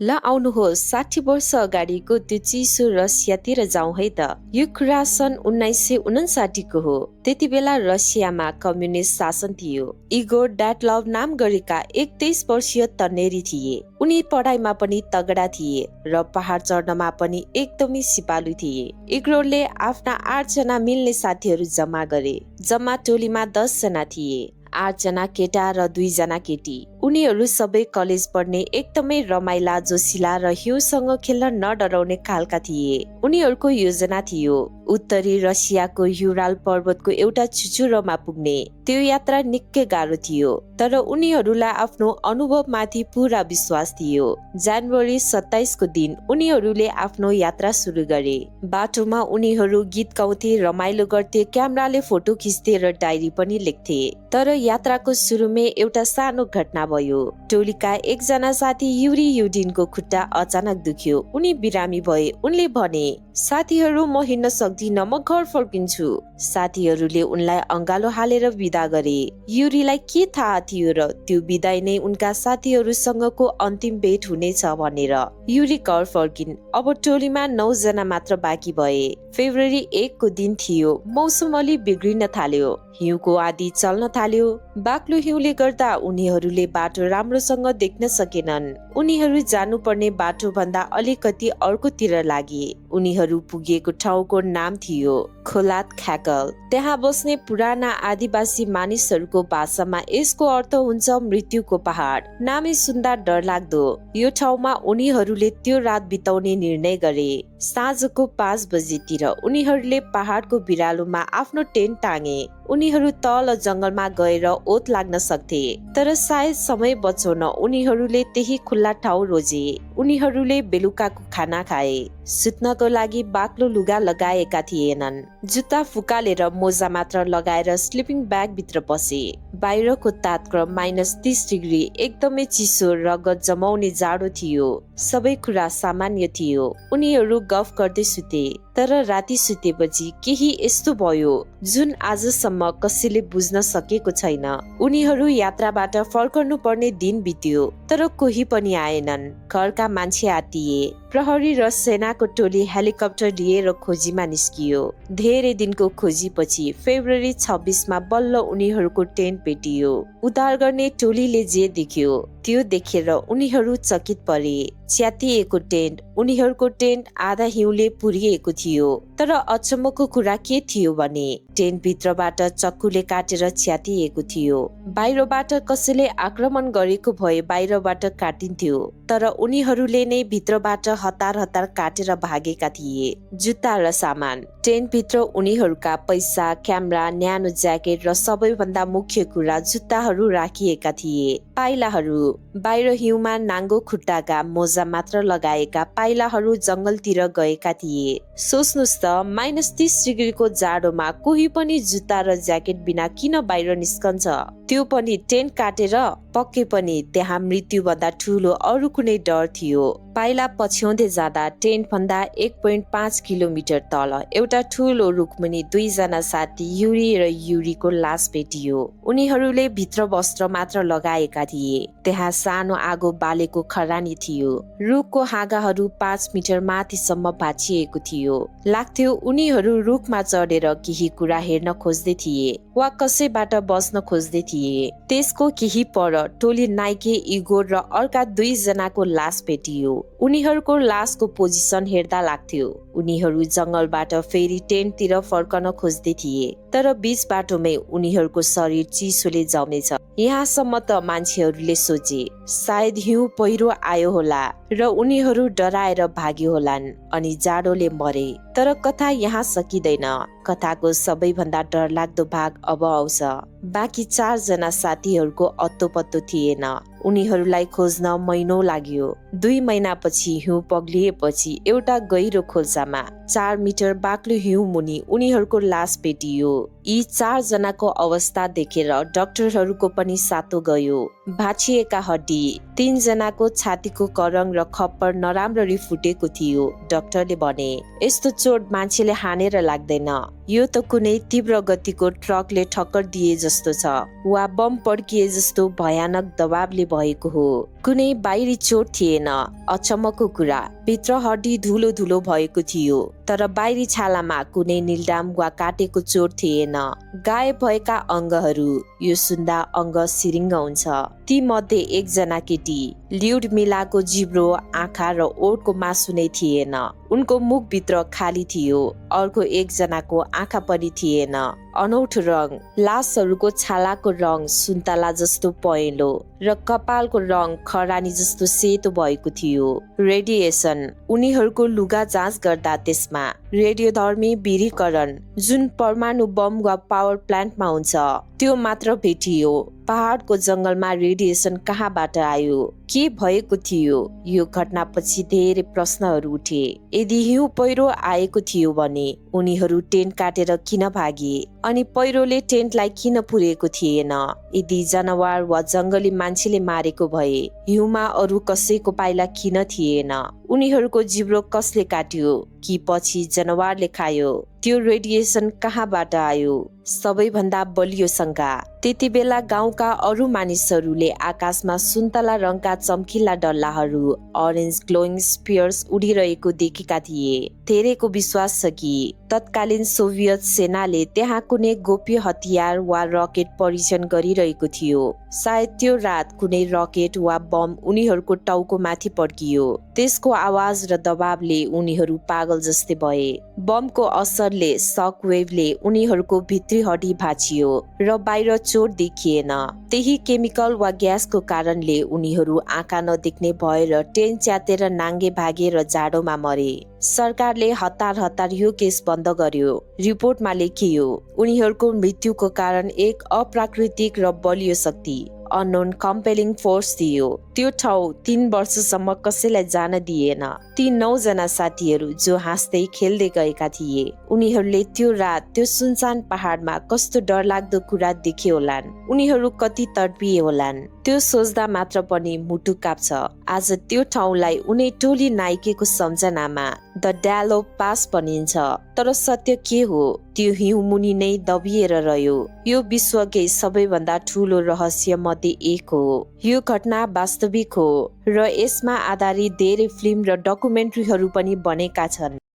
ल आउनुहोस् 60 वर्ष अगाडिको त्यो चिसो रसियातिर जाउँ है त। यो कुरा सन् 1959 को हो। त्यति बेला रसियामा कम्युनिस्ट शासन थियो। इगोर ड्याटलभ नाम गरेका एक 23 वर्षीय तन्नेरी थिए। उनी पढाइमा पनि तगडा थिए र पहाड चढ्नमा पनि एकदमै सिपालु थिए। इगोरले आफ्ना 8 जना मिल्ने साथीहरू जम्मा गरे। जम्मा टोलीमा 10 जना थिए। 8 जना केटा र 2 जना केटी। उनीहरू सबै कलेज पढ्ने एकदमै रमाइला, जोसिला र हिउँसँग खेल्न नडराउने खालका थिए। उनीहरूको योजना थियो उत्तरी रसियाको युराल पर्वतको एउटा चुचुरोमा पुग्ने। त्यो यात्रा निकै गाह्रो थियो, तर उनीहरूलाई आफ्नो अनुभवमाथि पूरा विश्वास थियो। जनवरी 27 को दिन उनीहरूले आफ्नो यात्रा सुरु गरे। बाटोमा उनीहरू गीत गाउँथे, रमाइलो गर्थे, क्यामेराले फोटो खिच्थे र डायरी पनि लेख्थे। तर यात्राको सुरुमै एउटा सानो घटना भयो। टोलीका एकजना साथी युरी युडिनको खुट्टा अचानक दुख्यो। उनी बिरामी भए। उनले भने, साथीहरू म हिँड्न सक्दिनँ, म घर फर्किन्छु। साथीहरूले उनलाई अंगालो हालेर विदा गरे। युरीलाई के थाहा थियो र त्यो विदाई नै उनका साथीहरूसँगको अन्तिम भेट हुनेछ भनेर। युरी घर फर्किन्। अब टोलीमा 9 जना मात्र बाँकी भए। फेब्रुअरी 1 को दिन थियो। मौसम अलि बिग्रिन थाल्यो। हिउँको आँधी चल्न थाल्यो। बाक्लो हिउँले गर्दा उनीहरूले बाटो राम्रोसँग देख्न सकेनन्। उनीहरू जानुपर्ने बाटो भन्दा अलिकति अर्कोतिर लागे। उनीहरू पुगेको ठाउँको नाम थियो खोलात ख्याकल। त्यहाँ बस्ने पुराना आदिवासी मानिसहरूको भाषामा यसको अर्थ हुन्छ मृत्युको पहाड। नामै सुन्दा डरलाग्दो। यो ठाउँमा उनीहरूले त्यो रात बिताउने निर्णय गरे। साँझको 5 बजेतिर उनीहरूले पहाडको बिरालोमा आफ्नो टेन्ट टाँगे। उनीहरू तल जंगलमा गएर ओत लाग्न सक्थे, तर सायद समय बचाउन उनीहरूले त्यही खुल्ला ठाउँ रोजे। उनीहरूले बेलुकाको खाना खाए। सुत्नको लागि बाक्लो लुगा लगाएका थिएनन्। जुत्ता फुकालेर मोजा मात्र लगाएर स्लिपिङ ब्याग भित्र पसे। बाहिरको तापक्रम -30 डिग्री, एकदमै चिसो, रगत जमाउने जाडो थियो। सबै कुरा सामान्य थियो। उनीहरू गफ गर्दै सुते। तर राति सुतेपछि केही यस्तो भयो जुन आजसम्म कसैले बुझ्न सकेको छैन। उनीहरू यात्राबाट फर्कनु पर्ने दिन बित्यो, तर कोही पनि आएनन्। घरका मान्छे आत्तिए। प्रहरी र सेनाको टोली हेलिकप्टर लिएर खोजीमा निस्कियो। धेरै दिनको खोजीपछि फेब्रुअरी 26 मा बल्ल उनीहरूको टेन्ट भेटियो। उद्धार गर्ने टोलीले जे देख्यो त्यो देखेर उनीहरू चकित परे। च्यातिएको टेन्ट। उनीहरूको टेन्ट आधा हिउँले पुरिएको थियो। तर अचम्मको कुरा के थियो भने टेन्ट भित्रबाट चक्कुले काटेर च्यातिएको थियो। बाहिरबाट कसैले आक्रमण गरेको भए बाहिरबाट काटिन्थ्यो, तर उनीहरूले नै भित्रबाट हतार हतार काटेर भागेका थिए। जुत्ता र सामान। टेन्ट भित्र उनीहरूका पैसा, क्यामेरा, न्यानो ज्याकेट र सबैभन्दा मुख्य कुरा जुत्ताहरू राखिएका थिए। पाइलाहरू। बाहिर हिउँमा नाङ्गो खुट्टाका मोजा मात्र लगाएका पाइलाहरू जंगलतिर गएका थिए। सोच्नुस् त -30 डिग्रीको जाडोमा कोही पनि जुत्ता र ज्याकेट बिना किन बाहिर निस्कन्छ? त्यो पनि टेन्ट काटेर? पक्कै पनि त्यहाँ मृत्यु भन्दा ठूलो अरू कुनै डर थियो। पाइला पछ्याउँदै जाँदा टेन्ट भन्दा 1.5 किलोमिटर तल एउटा ठूलो रुखमुनि 2 जना साथी युरी र युरीको लास भेटियो। उनीहरूले भित्र वस्त्र मात्र लगाएका थिए। त्यहाँ सानो आगो बालेको खरानी थियो। रुखको हाँगाहरू 5 मिटर माथिसम्म भाँचिएको थियो। लाग्थ्यो उनीहरू रुखमा चढेर केही कुरा हेर्न खोज्दै थिए वा कसैबाट बस्न खोज्दै थिए। त्यसको केही पर टोली नाइके इगोर र अर्का 2 जनाको लास भेटियो। उनीहरूको लासको पोजिसन हेर्दा लाग्थ्यो उनीहरू जंगलबाट फेरि टेन्टतिर फर्कन खोज्दै थिए, तर बीच बाटोमै उनीहरूको शरीर चिसोले जमेछ। यहाँसम्म त मान्छेहरूले सोचे सायद हिउँ पहिरो आयो होला र उनीहरू डराएर भाग्यो होलान् अनि जाडोले मरे। तर कथा यहाँ सकिँदैन। कथाको सबैभन्दा डरलाग्दो भाग अब आउँछ। बाँकी 4 जना साथीहरूको अत्तो पत्तो थिएन। उनीहरूलाई खोज्न महिनौं लाग्यो। 2 महिनापछि हिउँ पग्लिएपछि एउटा गहिरो खोल्सामा 4 मिटर बाक्लो हिउँ मुनि उनीहरूको लास भेटियो। यी 4 जनाको अवस्था देखेर डाक्टरहरूको पनि सातो गयो। भाँचिएका हड्डी। 3 जनाको छातीको करङ र खप्पर नराम्ररी फुटेको थियो। डाक्टरले भने यस्तो चोट मान्छेले हानेर लाग्दैन, यो त कुनै तीव्र गतिको ट्रकले ठक्कर दिए जस्तो छ वा बम पड्किए जस्तो भयानक दबावले भएको हो। कुनै बाहिरी चोट थिएन। अचम्मको कुरा, भित्र हड्डी धुलो धुलो भएको थियो, तर बाहिरी छालामा कुनै निल्दाम वा काटेको चोट थिएन। गायब भएका अङ्गहरू, यो सुन्दा अङ्ग सिरिङ्ग हुन्छ। ती मध्ये एकजना केटी, ल्युडमिलाको जिब्रो, आँखा र ओठको मासु नै थिएन। उनको मुखभित्र खाली थियो। अर्को एकजनाको आँखा पनि थिएन। अनौठो रङ, लासहरूको छालाको रङ सुन्तला जस्तो पहेँलो र कपालको रङ खरानी जस्तो सेतो भएको थियो। रेडिएसन, उनीहरूको लुगा जाँच गर्दा त्यसमा रेडियोधर्मी विकिरण जुन परमाणु बम वा पावर प्लान्टमा हुन्छ त्यो मात्र भेटियो। पहाडको जंगलमा रेडिएसन कहाँबाट आयो? के भएको थियो? यो घटनापछि धेरै प्रश्नहरू उठे। यदि हिउँ पहिरो आएको थियो भने उनीहरू टेन्ट काटेर किन भागे? अनि पहिरोले टेन्टलाई किन पुरेको थिएन? यदि जनावर वा जंगली मान्छेले मारेको भए हिउँमा अरू कसैको पाइला किन थिएन? उनीहरूको जिब्रो कसले काट्यो? कि पछि जनावरले खायो? त्यो रेडिएसन कहाँबाट आयो? सबैभन्दा बलियो शंका। त्यति बेला गाउँका अरू मानिसहरूले आकाशमा सुन्तला रङका चम्किला डल्लाहरू, अरेन्ज ग्लोइङ स्पियर्स उडिरहेको देखेका थिए। धेरैको विश्वास छ कि तत्कालीन सोभियत सेनाले त्यहाँ कुनै गोप्य हतियार वा रकेट परीक्षण गरिरहेको थियो। सायद त्यो रात कुनै रकेट वा बम उनीहरूको टाउको माथि पड्कियो। त्यसको आवाज र दबावले उनीहरू पागल जस्तै भए। बमको असरले, शक वेभले उनीहरूको भित्री हड्डी भाँचियो र बाहिर चोट देखिएन। त्यही केमिकल वा ग्यासको कारणले उनीहरू आँखा नदेख्ने भएर टेन्ट च्यातेर नाङ्गे भागे र जाडोमा मरे। सरकारले हतार हतार यो केस बन्द गर्यो। रिपोर्टमा लेखियो, उनीहरूको मृत्युको कारण एक अप्राकृतिक र बलियो शक्ति, अननोन कम्पेलिङ फोर्स थियो। त्यो ठाउँ 3 वर्षसम्म कसैलाई जान दिएन। ती 9 जना साथीहरू जो हाँस्दै खेल्दै गएका थिए, उनीहरूले त्यो रात त्यो सुनसान पहाडमा कस्तो डरलाग्दो कुरा देखे होलान्। उनीहरू कति तडपिए होलान्। त्यो सोच्दा मात्र पनि मुटु काप्छ। आज त्यो ठाउँलाई उनी टोली नाइकेको सम्झनामा द डालो पास भनिन्छ। तर सत्य के हो? त्यो हिउँ मुनि नै दबिएर रह्यो। यो विश्वकै सबैभन्दा ठूलो रहस्य मध्ये एक हो। यो घटना वास्तविक हो र यसमा आधारित धेरै फिल्म र डकुमेन्ट्रीहरू पनि बनेका छन्।